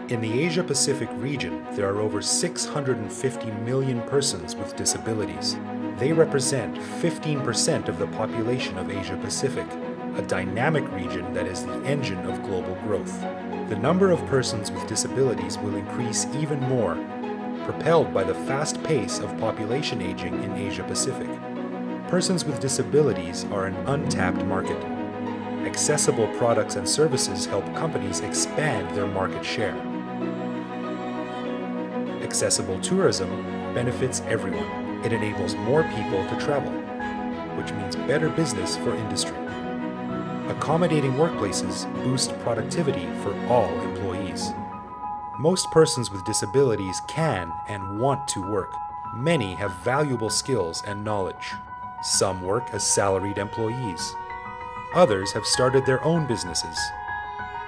In the Asia-Pacific region, there are over 650 million persons with disabilities. They represent 15% of the population of Asia-Pacific, a dynamic region that is the engine of global growth. The number of persons with disabilities will increase even more, propelled by the fast pace of population aging in Asia-Pacific. Persons with disabilities are an untapped market. Accessible products and services help companies expand their market share. Accessible tourism benefits everyone. It enables more people to travel, which means better business for industry. Accommodating workplaces boost productivity for all employees. Most persons with disabilities can and want to work. Many have valuable skills and knowledge. Some work as salaried employees. Others have started their own businesses.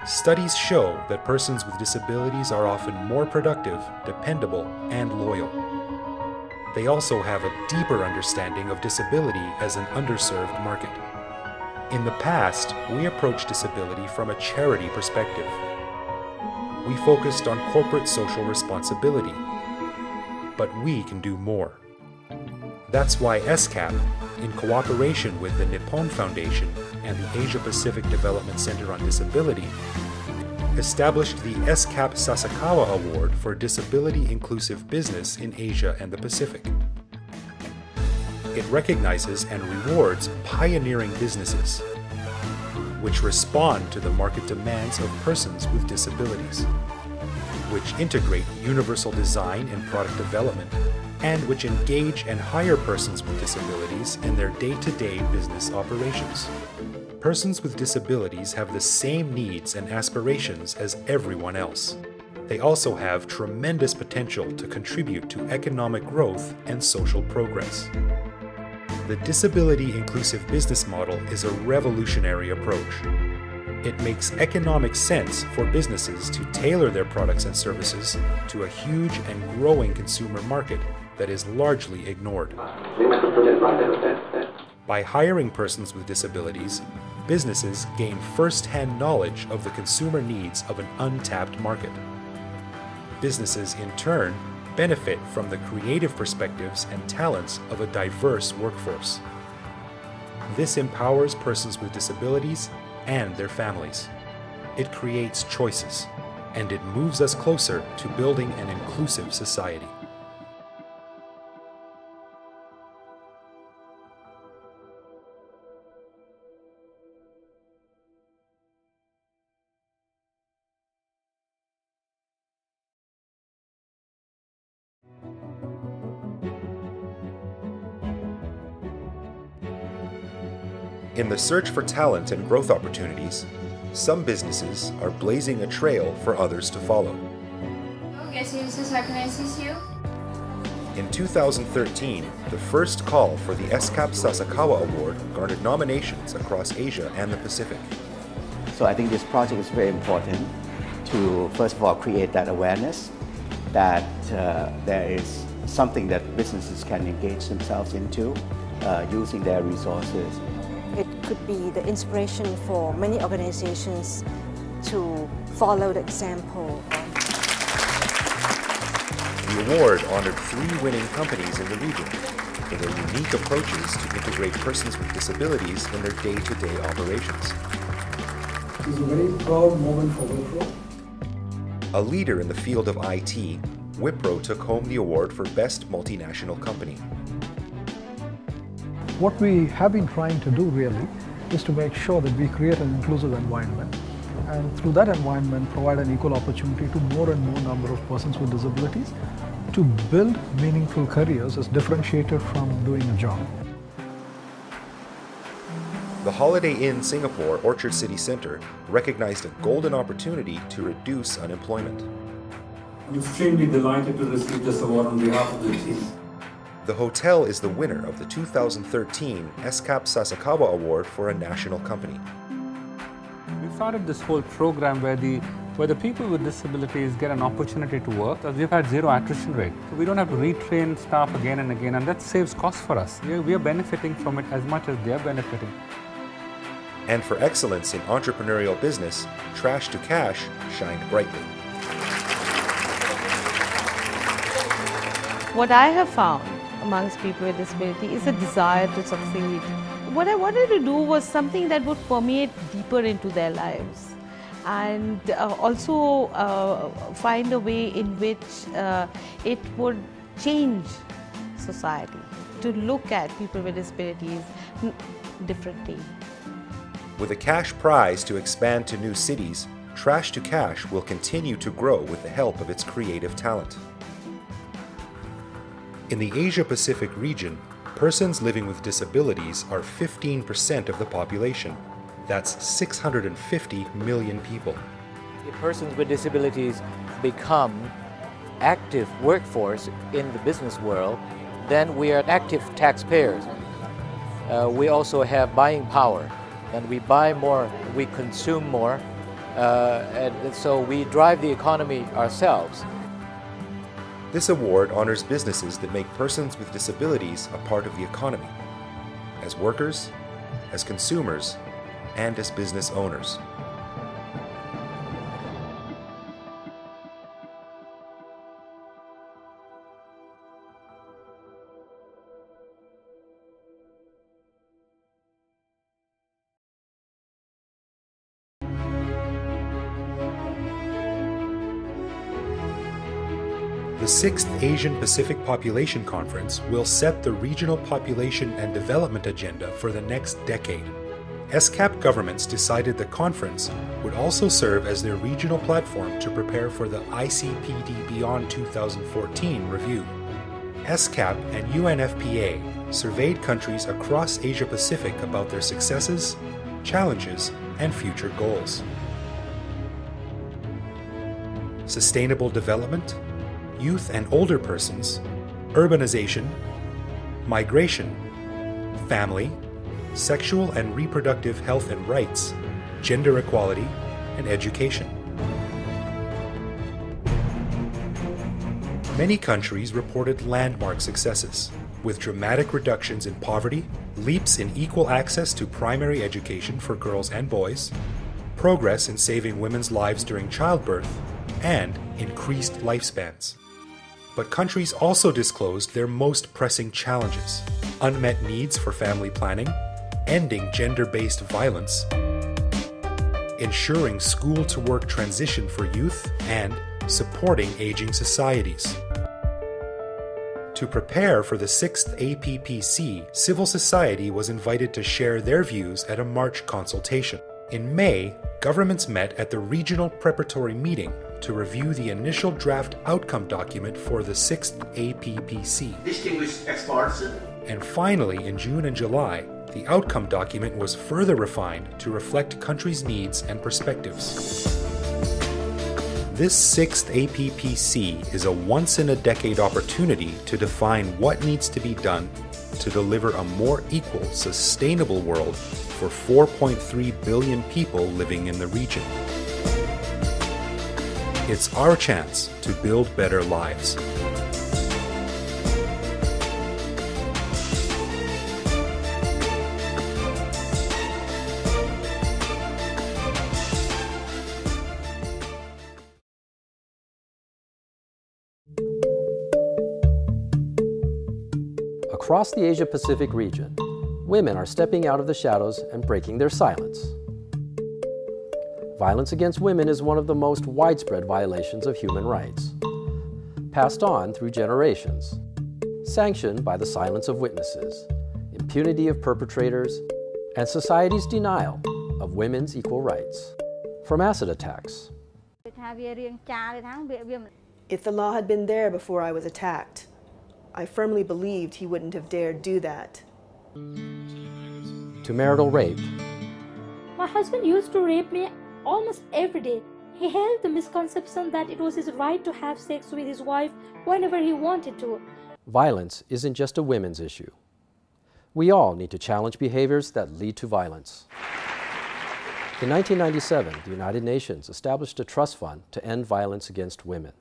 Studies show that persons with disabilities are often more productive, dependable, and loyal. They also have a deeper understanding of disability as an underserved market. In the past, we approached disability from a charity perspective. We focused on corporate social responsibility, but we can do more. That's why ESCAP, in cooperation with the Nippon Foundation and the Asia-Pacific Development Center on Disability, established the ESCAP Sasakawa Award for Disability Inclusive Business in Asia and the Pacific. It recognizes and rewards pioneering businesses, which respond to the market demands of persons with disabilities, which integrate universal design in product development, and which engage and hire persons with disabilities in their day-to-day business operations. Persons with disabilities have the same needs and aspirations as everyone else. They also have tremendous potential to contribute to economic growth and social progress. The disability inclusive business model is a revolutionary approach. It makes economic sense for businesses to tailor their products and services to a huge and growing consumer market that is largely ignored. By hiring persons with disabilities, businesses gain first-hand knowledge of the consumer needs of an untapped market. Businesses, in turn, benefit from the creative perspectives and talents of a diverse workforce. This empowers persons with disabilities and their families. It creates choices, and it moves us closer to building an inclusive society. In the search for talent and growth opportunities, some businesses are blazing a trail for others to follow. Guest services, how can I assist you? In 2013, the first call for the ESCAP Sasakawa Award garnered nominations across Asia and the Pacific. So I think this project is very important to, first of all, create that awareness that there is something that businesses can engage themselves into using their resources. It could be the inspiration for many organizations to follow the example. The award honored 3 winning companies in the region for their unique approaches to integrate persons with disabilities in their day-to-day operations. It's a very proud moment for Wipro. A leader in the field of IT, Wipro took home the award for Best Multinational Company. What we have been trying to do really is to make sure that we create an inclusive environment, and through that environment provide an equal opportunity to more and more number of persons with disabilities to build meaningful careers as differentiated from doing a job. The Holiday Inn Singapore Orchard City Centre recognized a golden opportunity to reduce unemployment. I'm extremely delighted to receive this award on behalf of the team. The hotel is the winner of the 2013 ESCAP Sasakawa Award for a national company. We started this whole program where the people with disabilities get an opportunity to work. We've had 0 attrition rate. So we don't have to retrain staff again and again, and that saves costs for us. We are benefiting from it as much as they are benefiting. And for excellence in entrepreneurial business, Trash to Cash shined brightly. What I have found amongst people with disability is a desire to succeed. What I wanted to do was something that would permeate deeper into their lives, and also find a way in which it would change society, to look at people with disabilities differently. With a cash prize to expand to new cities, Trash to Cash will continue to grow with the help of its creative talent. In the Asia-Pacific region, persons living with disabilities are 15% of the population. That's 650 million people. If persons with disabilities become active workforce in the business world, then we are active taxpayers. We also have buying power, and we buy more, we consume more, and so we drive the economy ourselves. This award honors businesses that make persons with disabilities a part of the economy, as workers, as consumers, and as business owners. The 6th Asian Pacific Population Conference will set the regional population and development agenda for the next decade. ESCAP governments decided the conference would also serve as their regional platform to prepare for the ICPD Beyond 2014 review. ESCAP and UNFPA surveyed countries across Asia Pacific about their successes, challenges, and future goals. Sustainable development, youth and older persons, urbanization, migration, family, sexual and reproductive health and rights, gender equality, and education. Many countries reported landmark successes, with dramatic reductions in poverty, leaps in equal access to primary education for girls and boys, progress in saving women's lives during childbirth, and increased lifespans. But countries also disclosed their most pressing challenges: unmet needs for family planning, ending gender-based violence, ensuring school-to-work transition for youth, and supporting aging societies. To prepare for the 6th APPC, civil society was invited to share their views at a March consultation. In May, governments met at the regional preparatory meeting to review the initial draft outcome document for the 6th APPC. Distinguished experts. And finally, in June and July, the outcome document was further refined to reflect countries' needs and perspectives. This 6th APPC is a once-in-a-decade opportunity to define what needs to be done to deliver a more equal, sustainable world for 4.3 billion people living in the region. It's our chance to build better lives. Across the Asia-Pacific region, women are stepping out of the shadows and breaking their silence. Violence against women is one of the most widespread violations of human rights, passed on through generations, sanctioned by the silence of witnesses, impunity of perpetrators, and society's denial of women's equal rights. From acid attacks. If the law had been there before I was attacked, I firmly believed he wouldn't have dared do that. To marital rape. My husband used to rape me almost every day. He held the misconception that it was his right to have sex with his wife whenever he wanted to. Violence isn't just a women's issue. We all need to challenge behaviors that lead to violence. In 1997, the United Nations established a trust fund to end violence against women.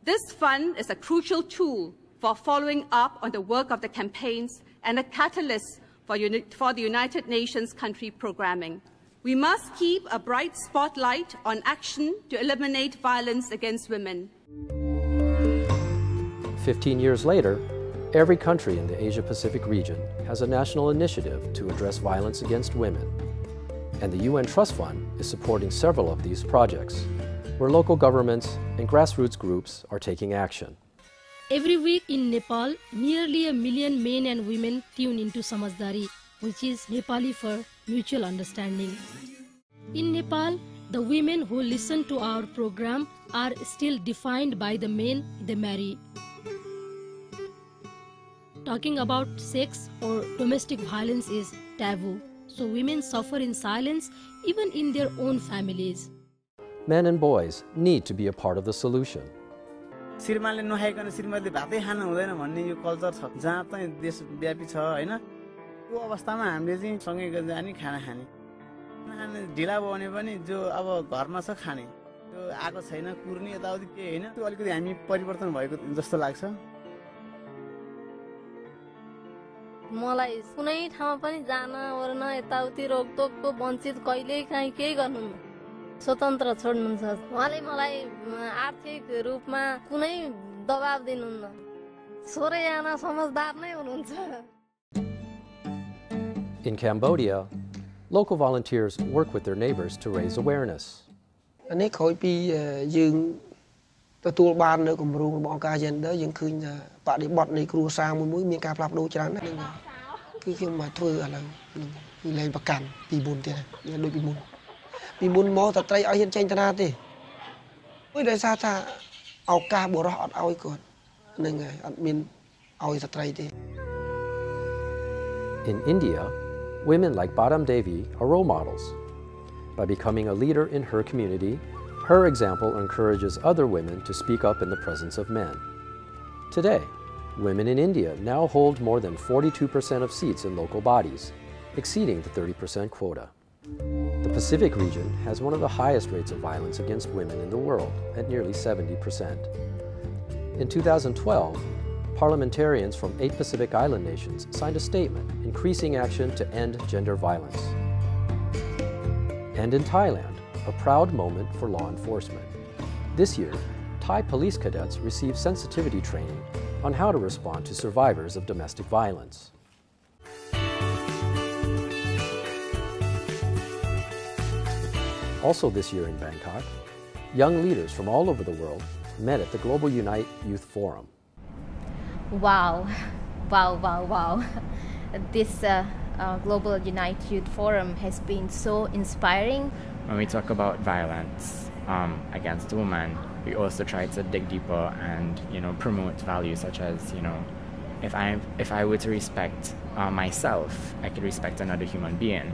This fund is a crucial tool for following up on the work of the campaigns and a catalyst for the United Nations country programming. We must keep a bright spotlight on action to eliminate violence against women. 15 years later, every country in the Asia-Pacific region has a national initiative to address violence against women. And the UN Trust Fund is supporting several of these projects, where local governments and grassroots groups are taking action. Every week in Nepal, nearly 1 million men and women tune into Samajhdari, which is Nepali for mutual understanding. In Nepal, the women who listen to our program are still defined by the men they marry. Talking about sex or domestic violence is taboo, so women suffer in silence even in their own families. Men and boys need to be a part of the solution. श्रीमानले नखाइकन श्रीमतीले भातै खान हुँदैन भन्ने यो culture छ जहाँ चाहिँ देशव्यापी छ हैन त्यो अवस्थामा हामीले चाहिँ सँगै जाने खाना खाने खाना ढिला भयो भने पनि जो अब घरमा छ खाने त्यो आको छैन कुर्ने यताउति के हैन त्यो अलिकति हामी परिवर्तन भएको जस्तो लाग्छ मलाई कुनै ठाउँमा पनि जान ओर्न यताउति रोकटोकको वञ्चित कहिल्यै काहीँ केही गर्नु स्वतन्त्र छोड्नुहुन्छ उहाँले मलाई आर्थिक रूपमा कुनै दबाब दिनुहुन्न छोरै आना समझदार नै हुनुहुन्छ. In Cambodia, local volunteers work with their neighbors to raise awareness. នេះក្រោយពីយើងទទួលបាននៅគម្រោងរបស់អង្គការ Gender យើងឃើញថាបរិបទនៃគ្រួសារមួយមានការផ្លាស់ប្ដូរច្រើនណាស់ហ្នឹងគឺខ្ញុំមកធ្វើឥឡូវគឺលែងប្រកាន់ពីមុនទៀតដូចពីមុនមកតែត្រីឲ្យហ៊ានចេញតាណាទេមួយដោយសារថាឱកាសបុរសអត់ឲ្យគាត់ហ្នឹងហើយអត់មានឲ្យស្ត្រីទេ In India, women like Badam Devi are role models. By becoming a leader in her community, her example encourages other women to speak up in the presence of men. Today, women in India now hold more than 42% of seats in local bodies, exceeding the 30% quota. The Pacific region has one of the highest rates of violence against women in the world, at nearly 70%. In 2012, parliamentarians from 8 Pacific Island nations signed a statement increasing action to end gender violence. And in Thailand, a proud moment for law enforcement. This year, Thai police cadets received sensitivity training on how to respond to survivors of domestic violence. Also this year in Bangkok, young leaders from all over the world met at the Global Unite Youth Forum. Wow. This Global Unite Youth Forum has been so inspiring. When we talk about violence against women, we also try to dig deeper and, promote values such as, if I were to respect myself, I could respect another human being.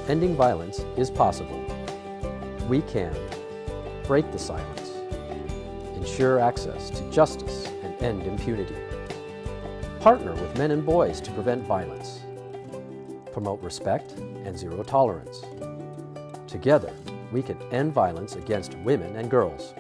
Ending violence is possible. We can break the silence, ensure access to justice, and end impunity. Partner with men and boys to prevent violence. Promote respect and zero tolerance. Together, we can end violence against women and girls.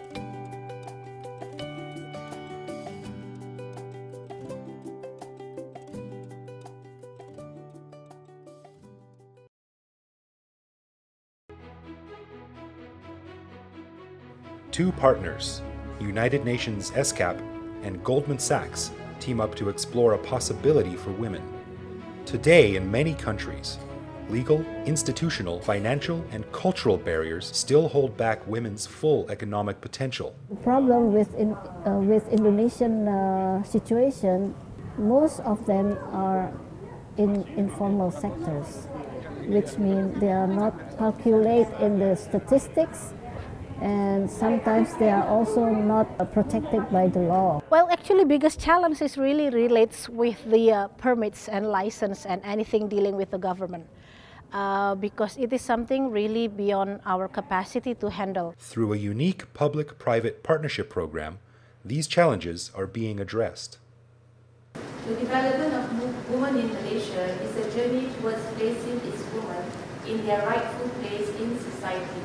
Two partners, United Nations ESCAP and Goldman Sachs, team up to explore a possibility for women. Today, in many countries, legal, institutional, financial, and cultural barriers still hold back women's full economic potential. The problem with Indonesian situation, most of them are in informal sectors, which means they are not calculated in the statistics, and sometimes they are also not protected by the law. Well, actually, biggest challenge is really relates with the permits and license and anything dealing with the government, because it is something really beyond our capacity to handle. Through a unique public-private partnership program, these challenges are being addressed. The development of women in Malaysia is a journey towards placing its women in their rightful place in society.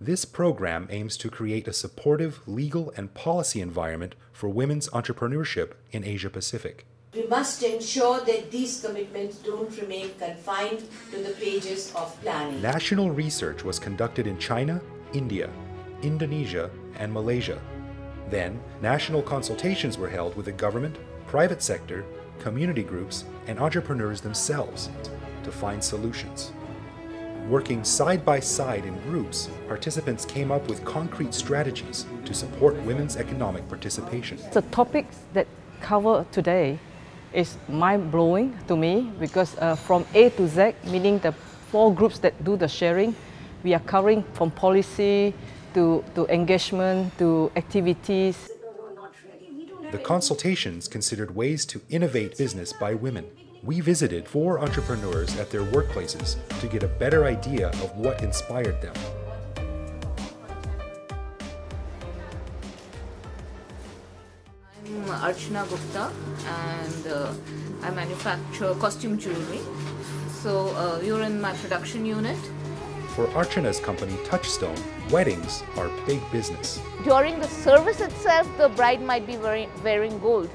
This program aims to create a supportive legal and policy environment for women's entrepreneurship in Asia Pacific. We must ensure that these commitments don't remain confined to the pages of planning. National research was conducted in China, India, Indonesia, and Malaysia. Then, national consultations were held with the government, private sector, community groups, and entrepreneurs themselves to find solutions. Working side by side in groups, participants came up with concrete strategies to support women's economic participation. The topics that cover today is mind-blowing to me because from A to Z, meaning the 4 groups that do the sharing, we are covering from policy to engagement to activities. The consultations considered ways to innovate business by women. We visited 4 entrepreneurs at their workplaces to get a better idea of what inspired them. I'm Archana Gupta and I manufacture costume jewelry. So you're in my production unit. For Archana's company Touchstone, weddings are big business. During the service itself, the bride might be wearing gold,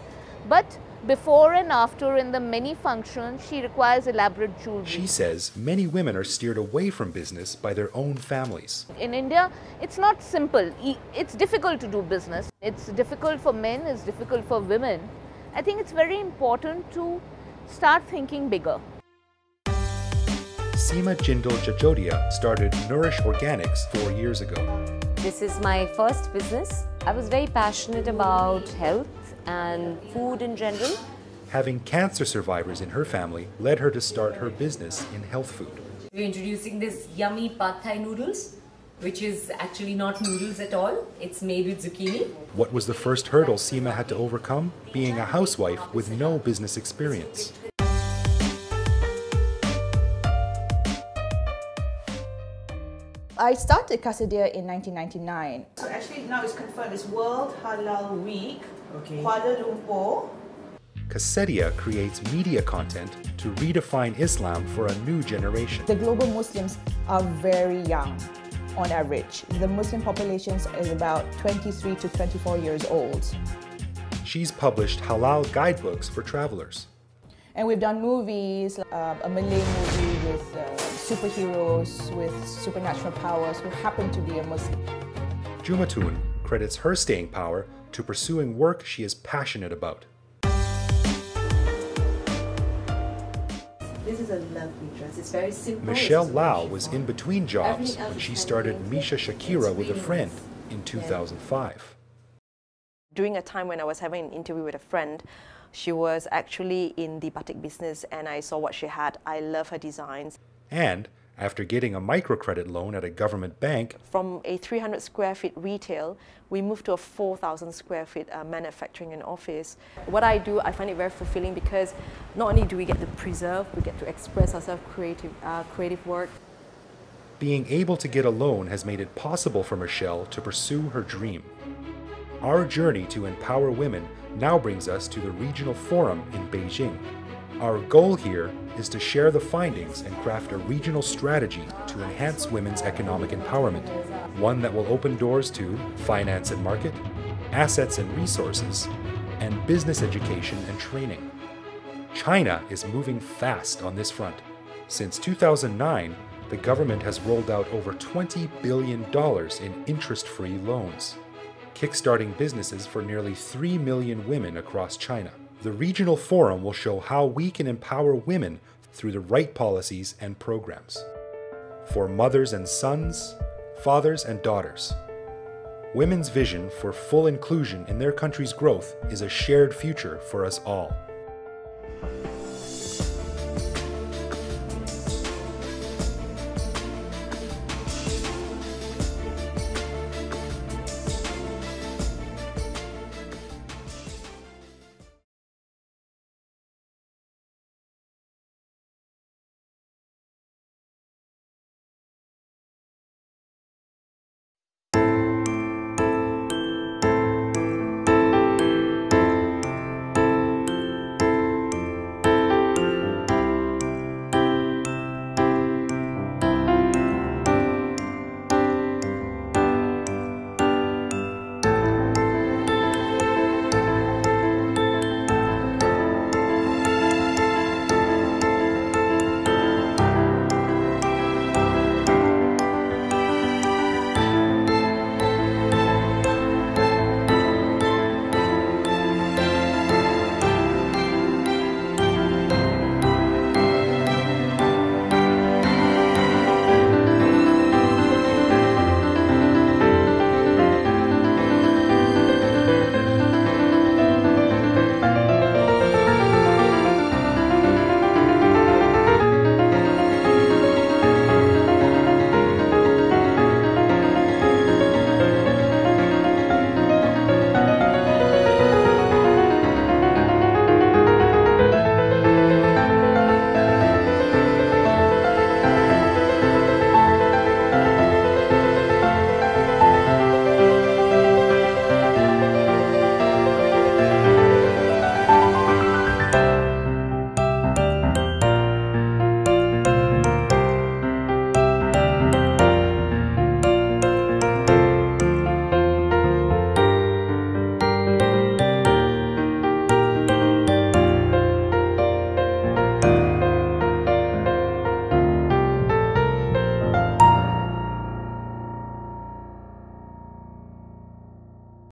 but before and after in the many functions, she requires elaborate jewelry. She says many women are steered away from business by their own families. In India, it's not simple. It's difficult to do business. It's difficult for men, it's difficult for women. I think it's very important to start thinking bigger. Seema Jindal Jajodia started Nourish Organics 4 years ago. This is my first business. I was very passionate about health and food in general. Having cancer survivors in her family led her to start her business in health food. We're introducing this yummy pad thai noodles, which is actually not noodles at all. It's made with zucchini. What was the first hurdle Seema had to overcome? Being a housewife with no business experience. I started Kasadia in 1999. So actually now it's confirmed, it's World Halal Week, Kuala Lumpur. Kasadia creates media content to redefine Islam for a new generation. The global Muslims are very young on average. The Muslim population is about 23 to 24 years old. She's published halal guidebooks for travelers. And we've done movies, a Malay movie with superheroes with supernatural powers who happen to be a Muslim. Jumatun credits her staying power to pursuing work she is passionate about. This is a lovely dress. It's very simple. Michelle Lau was in between jobs when she started Misha Shakira with a friend in 2005. During a time when I was having an interview with a friend, she was actually in the batik business and I saw what she had. I love her designs. And after getting a microcredit loan at a government bank, from a 300 square feet retail, we moved to a 4,000 square feet manufacturing and office. What I do, I find it very fulfilling because not only do we get to preserve, we get to express ourselves creative work. Being able to get a loan has made it possible for Michelle to pursue her dream. Our journey to empower women now brings us to the regional forum in Beijing. Our goal here is to share the findings and craft a regional strategy to enhance women's economic empowerment, one that will open doors to finance and market, assets and resources, and business education and training. China is moving fast on this front. Since 2009, the government has rolled out over $20 billion in interest-free loans, kickstarting businesses for nearly 3 million women across China. The regional forum will show how we can empower women through the right policies and programs. For mothers and sons, fathers and daughters, women's vision for full inclusion in their country's growth is a shared future for us all.